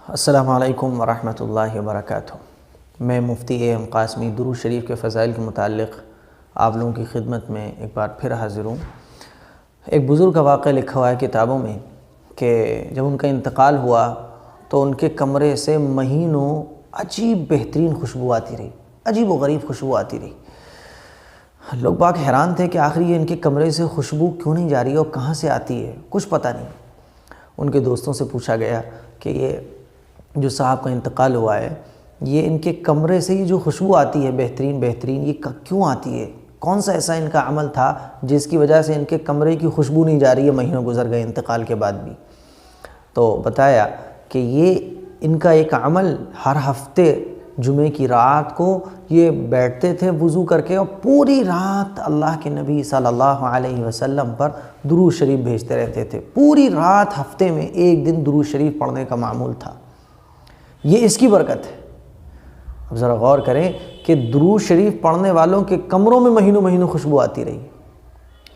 السلام علیکم ورحمۃ اللہ وبرکاتہ۔ میں مفتی اے قاسمی درود شریف کے فضائل کے متعلق آپ لوگوں کی خدمت میں ایک بار پھر حاضر ہوں۔ ایک بزرگ کا واقعہ لکھا ہوا ہے کتابوں میں کہ جب ان کا انتقال ہوا تو ان کے کمرے سے مہینوں عجیب بہترین خوشبو آتی رہی، عجیب و غریب خوشبو آتی رہی۔ لوگ باگ حیران تھے کہ آخر یہ ان کے کمرے سے خوشبو کیوں نہیں جا رہی ہے اور کہاں سے آتی ہے، کچھ پتہ نہیں۔ ان کے دوستوں سے پوچھا گیا کہ یہ جو صاحب کا انتقال ہوا ہے، یہ ان کے کمرے سے یہ جو خوشبو آتی ہے بہترین یہ کیوں آتی ہے؟ کون سا ایسا ان کا عمل تھا جس کی وجہ سے ان کے کمرے کی خوشبو نہیں جا رہی ہے، مہینوں گزر گئے انتقال کے بعد بھی؟ تو بتایا کہ یہ ان کا ایک عمل، ہر ہفتے جمعے کی رات کو یہ بیٹھتے تھے وضو کر کے اور پوری رات اللہ کے نبی صلی اللہ علیہ وسلم پر درود شریف بھیجتے رہتے تھے۔ پوری رات ہفتے میں ایک دن درود شریف پڑھنے کا معمول تھا۔ یہ اس کی برکت ہے۔ اب ذرا غور کریں کہ درود شریف پڑھنے والوں کے کمروں میں مہینوں خوشبو آتی رہی۔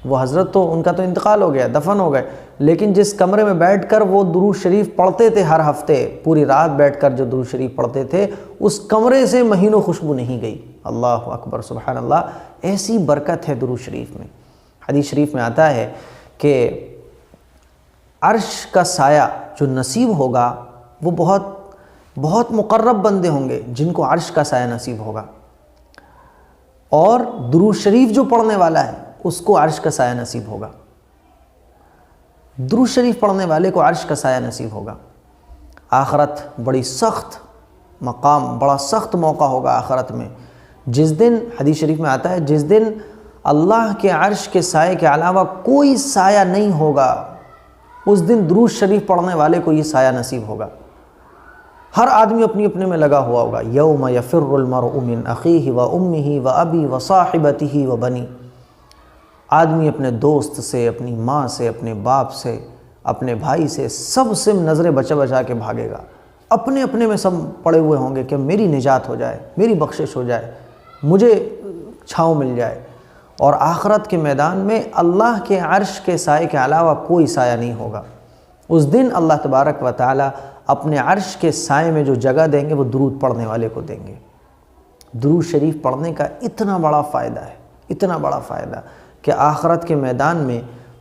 وہ حضرت تو ان کا تو انتقال ہو گیا، دفن ہو گئے، لیکن جس کمرے میں بیٹھ کر وہ درود شریف پڑھتے تھے ہر ہفتے، پوری رات بیٹھ کر جو درود شریف پڑھتے تھے، اس کمرے سے مہینوں خوشبو نہیں گئی۔ اللہ اکبر، سبحان اللہ، ایسی برکت ہے درود شریف میں۔ حدیث شریف میں آتا ہے کہ عرش کا سایہ جو نصیب ہوگا وہ بہت مقرب بندے ہوں گے جن کو عرش کا سایہ نصیب ہوگا، اور درود شریف جو پڑھنے والا ہے اس کو عرش کا سایہ نصیب ہوگا۔ درود شریف پڑھنے والے کو عرش کا سایہ نصیب ہوگا۔ آخرت بڑی سخت مقام، بڑا سخت موقع ہوگا آخرت میں، جس دن حدیث شریف میں آتا ہے جس دن اللہ کے عرش کے سائے کے علاوہ کوئی سایہ نہیں ہوگا، اس دن درود شریف پڑھنے والے کو یہ سایہ نصیب ہوگا۔ ہر آدمی اپنے میں لگا ہوا ہوگا۔ یوم یفر المرء من اخیہ و امہ و ابی و صاحبتہ و بنی، آدمی اپنے دوست سے، اپنی ماں سے، اپنے باپ سے، اپنے بھائی سے، سب سے نظریں بچا کے بھاگے گا۔ اپنے میں سب پڑے ہوئے ہوں گے کہ میری نجات ہو جائے، میری بخشش ہو جائے، مجھے چھاؤں مل جائے۔ اور آخرت کے میدان میں اللہ کے عرش کے سائے کے علاوہ کوئی سایہ نہیں ہوگا۔ اس دن اللہ تبارک و تعالی اپنے عرش کے سائے میں جو جگہ دیں گے وہ درود پڑھنے والے کو دیں گے۔ درود شریف پڑھنے کا اتنا بڑا فائدہ ہے، اتنا بڑا فائدہ کہ آخرت کے میدان میں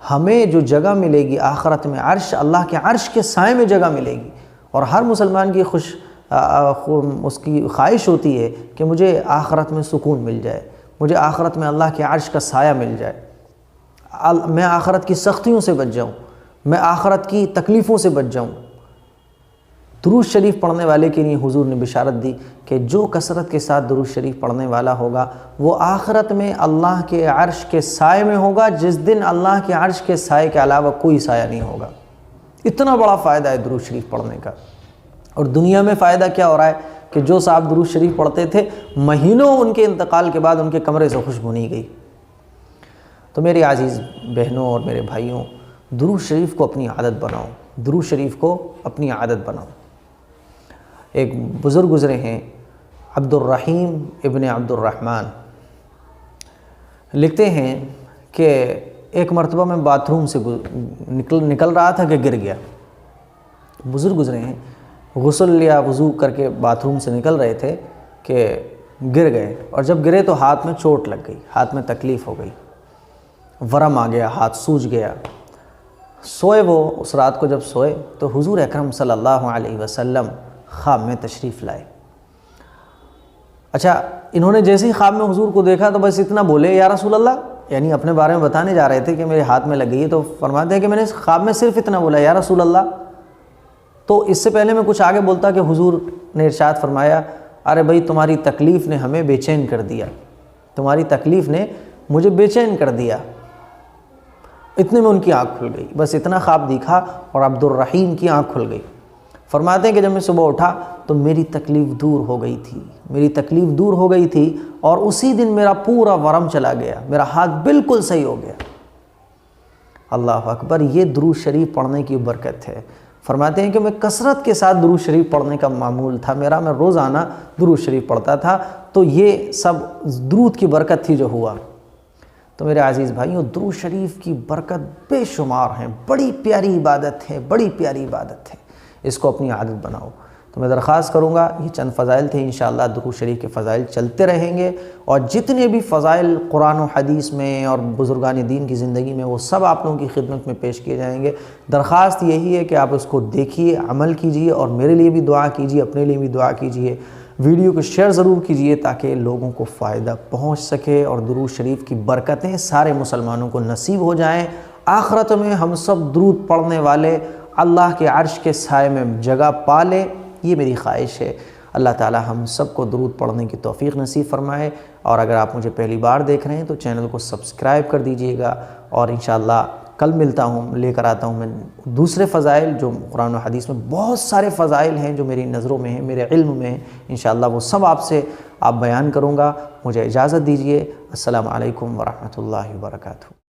ہمیں جو جگہ ملے گی، آخرت میں عرش، اللہ کے عرش کے سائے میں جگہ ملے گی۔ اور ہر مسلمان کی اس کی خواہش ہوتی ہے کہ مجھے آخرت میں سکون مل جائے، مجھے آخرت میں اللہ کے عرش کا سایہ مل جائے، میں آخرت کی سختیوں سے بچ جاؤں، میں آخرت کی تکلیفوں سے بچ جاؤں۔ درود شریف پڑھنے والے کے لیے حضور نے بشارت دی کہ جو کثرت کے ساتھ درود شریف پڑھنے والا ہوگا وہ آخرت میں اللہ کے عرش کے سائے میں ہوگا، جس دن اللہ کے عرش کے سائے کے علاوہ کوئی سایہ نہیں ہوگا۔ اتنا بڑا فائدہ ہے درود شریف پڑھنے کا۔ اور دنیا میں فائدہ کیا ہو رہا ہے کہ جو صاحب درود شریف پڑھتے تھے، مہینوں ان کے انتقال کے بعد ان کے کمرے سے خوشبو نہیں گئی۔ تو میرے عزیز بہنوں اور میرے بھائیوں، درود شریف کو اپنی عادت بناؤ، درود شریف کو اپنی عادت بناؤ۔ ایک بزرگ گزرے ہیں، عبد الرحیم ابن عبد الرحمن، لکھتے ہیں کہ ایک مرتبہ میں باتھ روم سے نکل رہا تھا کہ گر گیا۔ بزرگ گزرے ہیں، غسل یا وضو کر کے باتھ روم سے نکل رہے تھے کہ گر گئے، اور جب گرے تو ہاتھ میں چوٹ لگ گئی، ہاتھ میں تکلیف ہو گئی، ورم آ گیا، ہاتھ سوج گیا۔ سوئے وہ، اس رات کو جب سوئے تو حضور اکرم صلی اللہ علیہ وسلم خواب میں تشریف لائے۔ اچھا، انہوں نے جیسے ہی خواب میں حضور کو دیکھا تو بس اتنا بولے، یا رسول اللہ، یعنی اپنے بارے میں بتانے جا رہے تھے کہ میرے ہاتھ میں لگ گئی ہے، تو فرماتے ہیں کہ میں نے خواب میں صرف اتنا بولا، یا رسول اللہ۔ تو اس سے پہلے میں کچھ آگے بولتا کہ حضور نے ارشاد فرمایا، ارے بھائی تمہاری تکلیف نے ہمیں بے چین کر دیا، تمہاری تکلیف نے مجھے بے چین کر دیا۔ اتنے میں ان کی آنکھ کھل گئی، بس اتنا خواب دیکھا اور عبد الرحیم کی آنکھ کھل گئی۔ فرماتے ہیں کہ جب میں صبح اٹھا تو میری تکلیف دور ہو گئی تھی، میری تکلیف دور ہو گئی تھی، اور اسی دن میرا پورا ورم چلا گیا، میرا ہاتھ بالکل صحیح ہو گیا۔ اللہ اکبر، یہ درود شریف پڑھنے کی برکت ہے۔ فرماتے ہیں کہ میں کثرت کے ساتھ درود شریف پڑھنے کا معمول تھا میرا، میں روزانہ درود شریف پڑھتا تھا، تو یہ سب درود کی برکت تھی جو ہوا۔ تو میرے عزیز بھائیوں، درود شریف کی برکت بے شمار ہیں، بڑی پیاری عبادت ہے، بڑی پیاری عبادت ہے۔ اس کو اپنی عادت بناؤ۔ تو میں درخواست کروں گا، یہ چند فضائل تھے، انشاءاللہ درود شریف کے فضائل چلتے رہیں گے، اور جتنے بھی فضائل قرآن و حدیث میں اور بزرگان دین کی زندگی میں وہ سب آپ لوگوں کی خدمت میں پیش کیے جائیں گے۔ درخواست یہی ہے کہ آپ اس کو دیکھیے، عمل کیجیے، اور میرے لیے بھی دعا کیجیے، اپنے لیے بھی دعا کیجیے، ویڈیو کو شیئر ضرور کیجیے تاکہ لوگوں کو فائدہ پہنچ سکے، اور درود شریف کی برکتیں سارے مسلمانوں کو نصیب ہو جائیں۔ آخرت میں ہم سب درود پڑھنے والے اللہ کے عرش کے سائے میں جگہ پا لیں، یہ میری خواہش ہے۔ اللہ تعالی ہم سب کو درود پڑھنے کی توفیق نصیب فرمائے، اور اگر آپ مجھے پہلی بار دیکھ رہے ہیں تو چینل کو سبسکرائب کر دیجئے گا، اور انشاءاللہ کل ملتا ہوں، لے کر آتا ہوں میں دوسرے فضائل جو قرآن و حدیث میں بہت سارے فضائل ہیں جو میری نظروں میں ہیں، میرے علم میں ہیں، انشاءاللہ وہ سب آپ بیان کروں گا۔ مجھے اجازت دیجئے، السلام علیکم ورحمۃ اللہ وبرکاتہ۔